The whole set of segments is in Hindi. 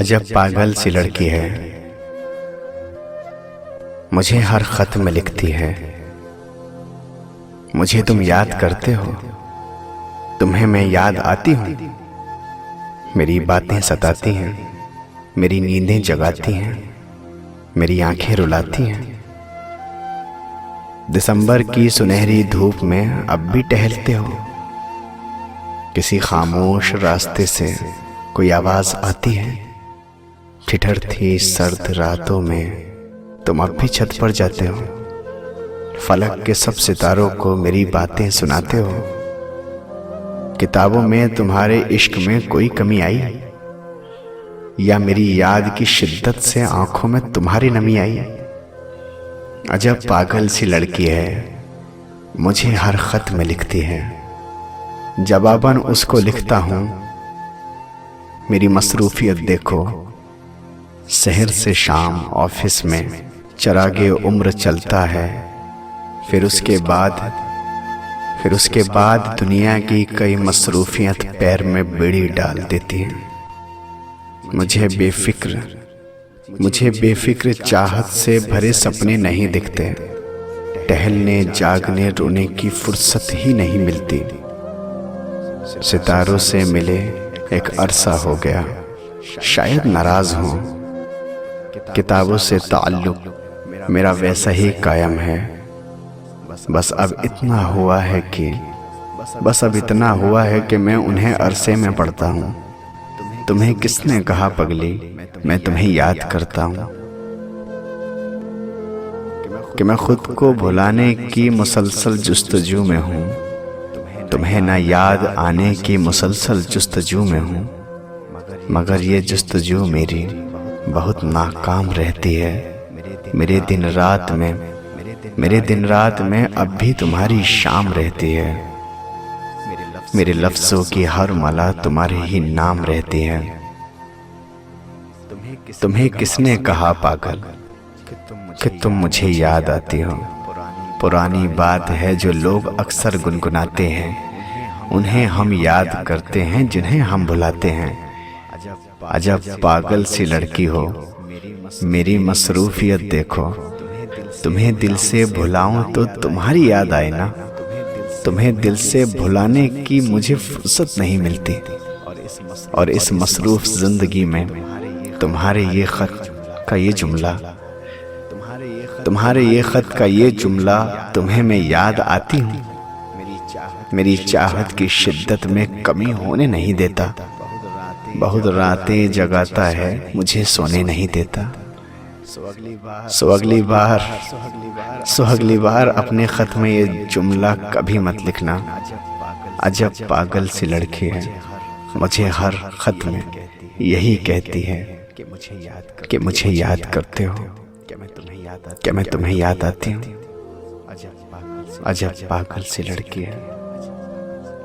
अजब पागल सी लड़की है, मुझे हर खत में लिखती है। मुझे तुम याद करते हो, तुम्हें मैं याद आती हूँ। मेरी बातें सताती हैं, मेरी नींदें जगाती हैं, मेरी आंखें रुलाती हैं। दिसंबर की सुनहरी धूप में अब भी टहलते हो। किसी खामोश रास्ते से कोई आवाज आती है। ठिठुरती सर्द रातों में तुम अब भी छत पर जाते हो। फलक के सब सितारों को मेरी बातें सुनाते हो। किताबों में तुम्हारे इश्क में कोई कमी आई, या मेरी याद की शिद्दत से आंखों में तुम्हारी नमी आई। अजब पागल सी लड़की है, मुझे हर खत में लिखती है। जवाबन उसको लिखता हूँ, मेरी मसरूफियत देखो। शहर से शाम ऑफिस में चरागे उम्र चलता है। फिर उसके बाद दुनिया की कई मसरूफियत पैर में बेड़ी डाल देती हैं। मुझे बेफिक्र चाहत से भरे सपने नहीं दिखते। टहलने जागने रोने की फुर्सत ही नहीं मिलती। सितारों से मिले एक अरसा हो गया, शायद नाराज हूं। किताबों से ताल्लुक मेरा वैसा ही कायम है। बस अब इतना हुआ है कि मैं उन्हें अरसे में पढ़ता हूँ। तुम्हें किसने कहा पगली, मैं तुम्हें याद करता हूँ। कि मैं खुद को भुलाने की मुसलसल जुस्तजू में हूँ। तुम्हें ना याद आने की मुसलसल जुस्तजू में हूँ। मगर ये जुस्तजू मेरी बहुत नाकाम रहती है। मेरे दिन रात में अब भी तुम्हारी शाम रहती है। मेरे लफ्ज़ों की हर मला तुम्हारे ही नाम रहती है। तुम्हें किसने कहा पागल कि तुम मुझे याद आती हो। पुरानी बात है जो लोग अक्सर गुनगुनाते हैं। उन्हें हम याद करते हैं जिन्हें हम भुलाते हैं। अजब पागल सी लड़की हो, मेरी मसरूफियत देखो। तुम्हें दिल से भुलाऊं तो तुम्हारी याद आए ना। तुम्हें दिल से भुलाने की मुझे फुर्सत नहीं मिलती। और इस मसरूफ जिंदगी में तुम्हारे ये खत का ये जुमला तुम्हें मैं याद आती हूँ। मेरी चाहत की शिद्दत में कमी होने नहीं देता। बहुत रातें जगाता है, मुझे सोने नहीं देता। सो अगली बार अपने खत में ये जुमला कभी मत लिखना। अजब पागल सी लड़की है, मुझे हर खत में यही कहती है कि मुझे याद करते हो, क्या मैं तुम्हें याद आती हूँ। अजब पागल सी लड़की है,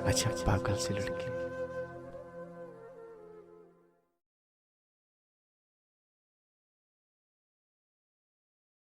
अजब पागल सी लड़की।